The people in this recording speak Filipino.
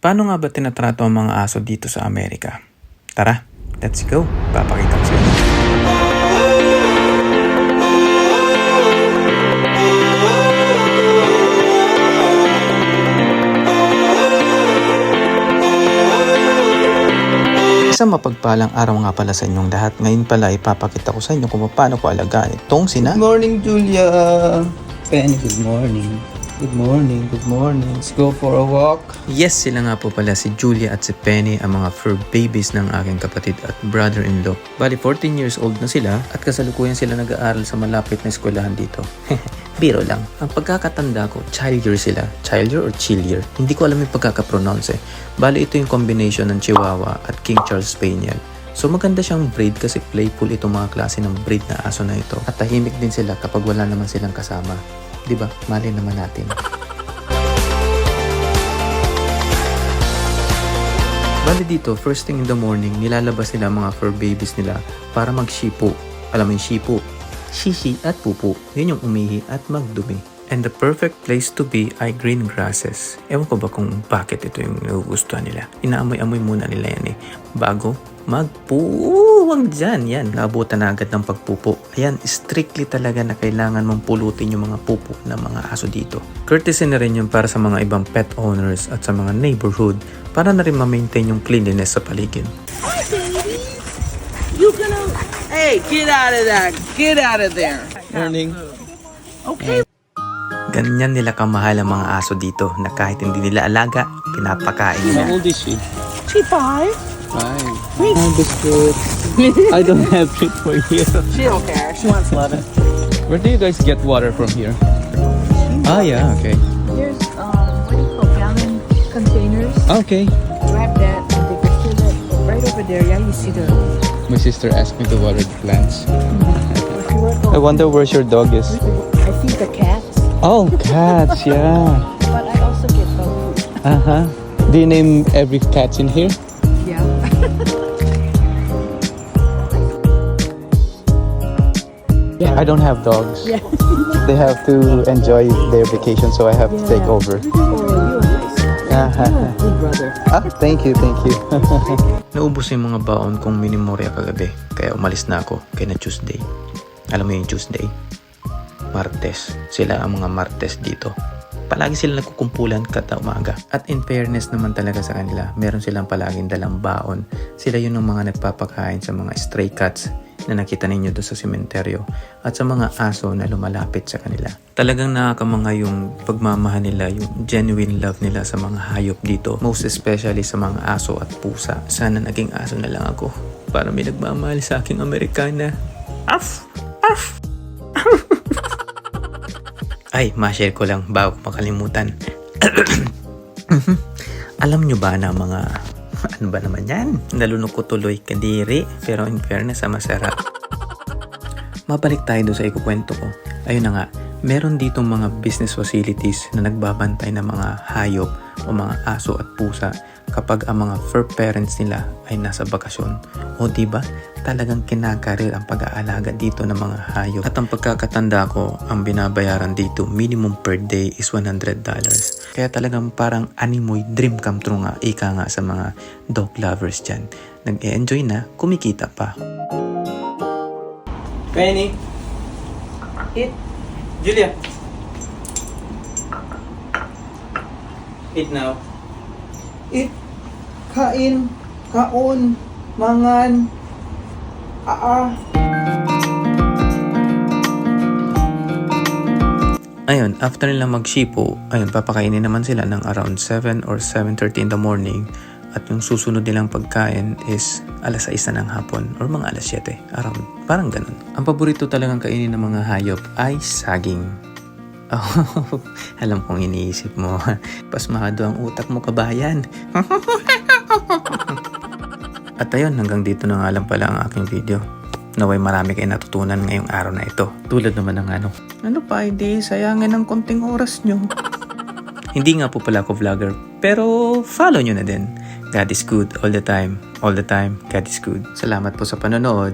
Paano nga ba tinatrato ang mga aso dito sa Amerika? Tara, let's go. Papakita ko sa inyo. Isang mapagpalang araw nga pala sa inyong lahat. Ngayon pala ipapakita ko sa inyo kung paano ko alagaan itong sina. Good morning, Julia. Penny, good morning. Good morning, good morning. Let's go for a walk. Yes, sila nga po pala si Julia at si Penny, ang mga fur babies ng aking kapatid at brother-in-law. Bali, 14 years old na sila at kasalukuyan sila nag-aaral sa malapit na eskwelahan dito. Biro lang. Ang pagkakatanda ko, childier sila. Childier or chillier? Hindi ko alam yung pagkakapronounce eh. Bali, ito yung combination ng Chihuahua at King Charles Spaniel. So maganda siyang breed kasi playful itong mga klase ng breed na aso na ito. At tahimik din sila kapag wala naman silang kasama. Diba? Mali naman natin. Bali dito, first thing in the morning, nilalabas nila mga fur babies nila para mag-shipu. Alam mo yung shipu? Shishi at pupu. Yun yung umihi at magdumi. And the perfect place to be ay green grasses. Ewan ko ba kung bakit ito yung nagugustuhan nila. Inaamoy-amoy muna nila yan eh. Bago magpuwang dyan. Yan, naabutan na agad ng pagpupo. Ayan, strictly talaga na kailangan mong pulutin yung mga pupo ng mga aso dito. Courtesy na rin yun para sa mga ibang pet owners at sa mga neighborhood para na rin ma-maintain yung cleanliness sa paligid. Hi, baby. You gonna... Hey, get out of that. Get out of there. Morning. Okay. Ganyan nila kamahal ang mga aso dito na kahit hindi nila alaga, pinapakain nila. How old is she? She 5. 5. Biscuit. I don't have treat for you. She don't care. She wants love. Where do you guys get water from here? Ah, yeah, okay. There's what do you call gallon containers? Okay. Grab that and they can fill it right over there. Yeah, you see the. My sister asked me to water the plants. If you work I wonder where your dog is. I feed the cats, Oh, cats, yeah. but I also get dog food. Uh-huh. Do you name every cat in here? Yeah. I don't have dogs. Yeah. They have to enjoy their vacation, so I have to take over. Oh, you a nice guy. You're a good brother. Ah, thank you, thank you. Naubos yung mga baon kong minimorya kagabi, kaya umalis na ako kaya na Tuesday. Alam mo yung Tuesday? Martes. Sila ang mga Martes dito. Palagi sila nagkukumpulan kada umaga. At in fairness naman talaga sa kanila, meron silang palaging dalang baon. Sila yun ang mga nagpapakain sa mga stray cats na nakita ninyo doon sa sementeryo at sa mga aso na lumalapit sa kanila. Talagang nakakamangha yung pagmamahal nila, yung genuine love nila sa mga hayop dito. Most especially sa mga aso at pusa. Sana naging aso na lang ako para may nagmamahal sa aking Amerikana. Arf! Arf! Ay, ma-share ko lang bago makalimutan. Alam nyo ba na mga... Ano ba naman yan? Nalunok ko tuloy kadiri. Pero in fairness, masarap. Mabalik tayo doon sa ikukwento ko. Ayun na nga, meron ditong mga business facilities na nagbabantay ng mga hayop o mga aso at pusa kapag ang mga fur parents nila ay nasa bakasyon. O diba, talagang kinakarir ang pag-aalaga dito ng mga hayop. At ang pagkakatanda ko, ang binabayaran dito minimum per day is $100. Kaya talagang parang animoy dream come true nga, ika nga sa mga dog lovers dyan. Nag-e-enjoy na, kumikita pa. Penny. Eat. Julia. Eat now. Eat. Kain. Kaon. Mangan. Ayun, after nila mag-shipo, ayun, papakainin naman sila ng around 7 or 7:30 in the morning. At yung susunod nilang pagkain is alas 6 na ng hapon or mga alas 7. Around, parang ganun. Ang paborito talagang kainin ng mga hayop ay saging. Oh, alam kong iniisip mo. Pasmado ang utak mo, kabayan. At ayun, hanggang dito na nga lang pala ang aking video. Naway marami kayo natutunan ngayong araw na ito. Tulad naman ng ano pa, hindi sayangin ng konting oras nyo. Hindi nga po pala ako vlogger, pero follow nyo na din. God is good all the time. All the time, God is good. Salamat po sa panonood.